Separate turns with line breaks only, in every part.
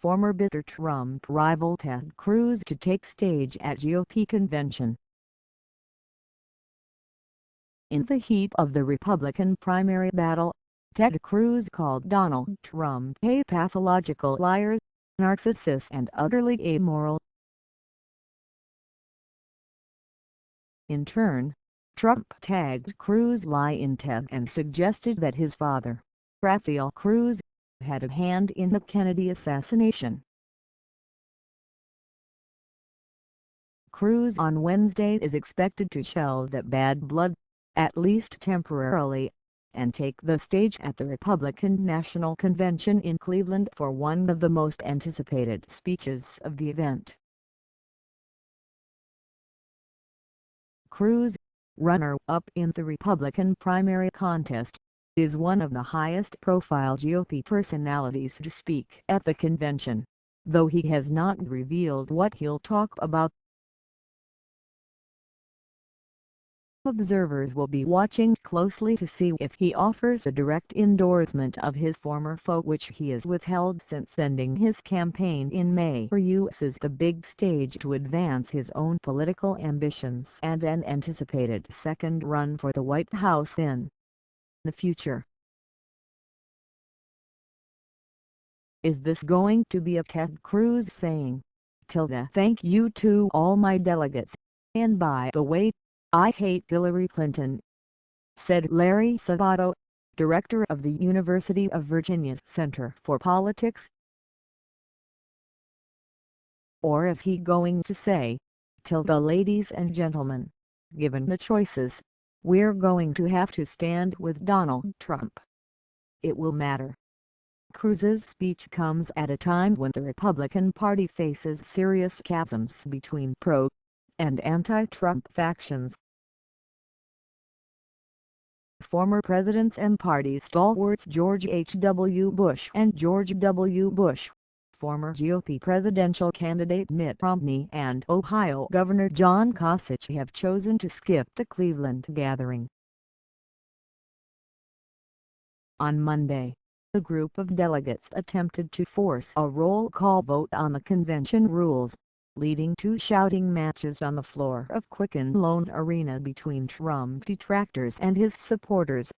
former bitter Trump rival Ted Cruz to take stage at GOP convention. In the heat of the Republican primary battle, Ted Cruz called Donald Trump a pathological liar, narcissist and utterly amoral. In turn, Trump tagged Cruz Lyin Ted and suggested that his father, Rafael Cruz, had a hand in the Kennedy assassination. Cruz on Wednesday is expected to shelve that bad blood, at least temporarily, and take the stage at the Republican National Convention in Cleveland for one of the most anticipated speeches of the event. Cruz, runner-up in the Republican primary contest, is one of the highest-profile GOP personalities to speak at the convention, though he has not revealed what he'll talk about. Observers will be watching closely to see if he offers a direct endorsement of his former foe, which he has withheld since ending his campaign in May, or uses the big stage to advance his own political ambitions and an anticipated second run for the White House in the future. Is this going to be a Ted Cruz saying, "Thank you to all my delegates, and by the way, I hate Hillary Clinton," said Larry Sabato, director of the University of Virginia's Center for Politics? Or is he going to say, "Ladies and gentlemen, given the choices, we're going to have to stand with Donald Trump. It will matter"? Cruz's speech comes at a time when the Republican Party faces serious chasms between pro- and anti-Trump factions. Former presidents and party stalwarts George H.W. Bush and George W. Bush, former GOP presidential candidate Mitt Romney and Ohio Governor John Kasich have chosen to skip the Cleveland gathering. On Monday, a group of delegates attempted to force a roll call vote on the convention rules, leading to shouting matches on the floor of Quicken Loans Arena between Trump detractors and his supporters.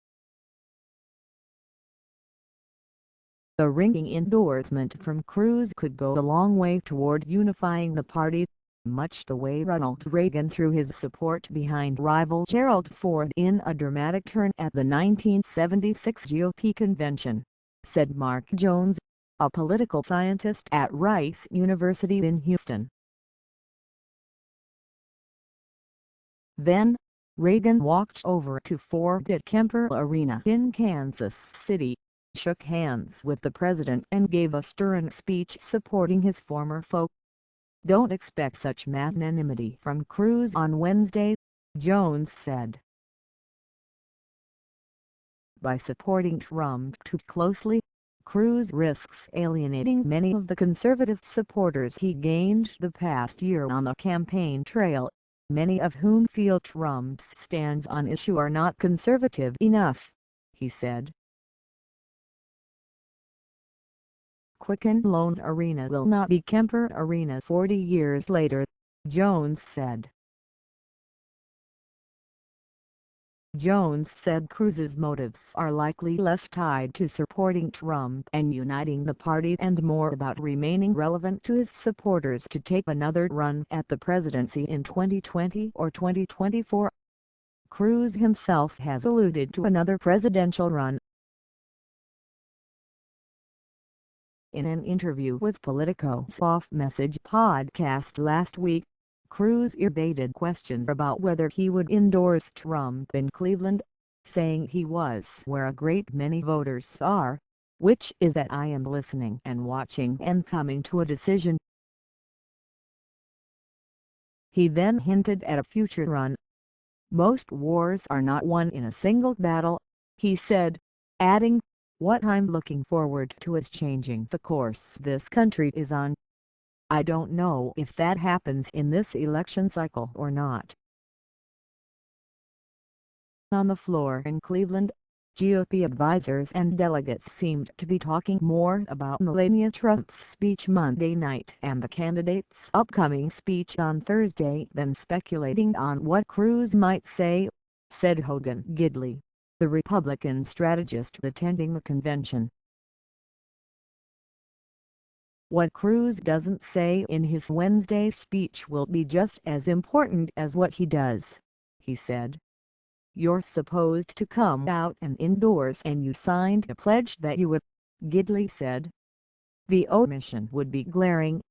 The ringing endorsement from Cruz could go a long way toward unifying the party, much the way Ronald Reagan threw his support behind rival Gerald Ford in a dramatic turn at the 1976 GOP convention, said Mark Jones, a political scientist at Rice University in Houston. Then, Reagan walked over to Ford at Kemper Arena in Kansas City, shook hands with the president and gave a stirring speech supporting his former foe. "Don't expect such magnanimity from Cruz on Wednesday," Jones said. By supporting Trump too closely, Cruz risks alienating many of the conservative supporters he gained the past year on the campaign trail, many of whom feel Trump's stands on issue are not conservative enough, he said. Quicken Loans Arena will not be Kemper Arena 40 years later, Jones said. Jones said Cruz's motives are likely less tied to supporting Trump and uniting the party and more about remaining relevant to his supporters to take another run at the presidency in 2020 or 2024. Cruz himself has alluded to another presidential run. In an interview with Politico's Off Message podcast last week, Cruz evaded questions about whether he would endorse Trump in Cleveland, saying he was where a great many voters are, which is that "I am listening and watching and coming to a decision." He then hinted at a future run. "Most wars are not won in a single battle," he said, adding, "What I'm looking forward to is changing the course this country is on. I don't know if that happens in this election cycle or not." On the floor in Cleveland, GOP advisers and delegates seemed to be talking more about Melania Trump's speech Monday night and the candidate's upcoming speech on Thursday than speculating on what Cruz might say, said Hogan Gidley, the Republican strategist attending the convention. What Cruz doesn't say in his Wednesday speech will be just as important as what he does, he said. You're supposed to come out and endorse, and you signed a pledge that you would, Gidley said. The omission would be glaring.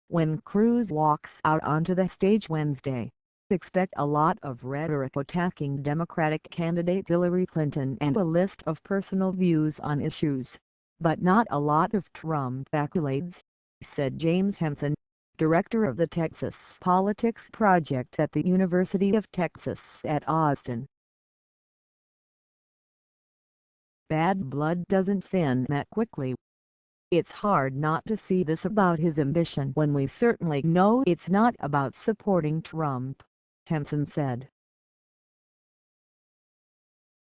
When Cruz walks out onto the stage Wednesday, expect a lot of rhetoric attacking Democratic candidate Hillary Clinton and a list of personal views on issues, but not a lot of Trump accolades, said James Henson, director of the Texas Politics Project at the University of Texas at Austin. Bad blood doesn't thin that quickly. It's hard not to see this about his ambition when we certainly know it's not about supporting Trump, Henson said.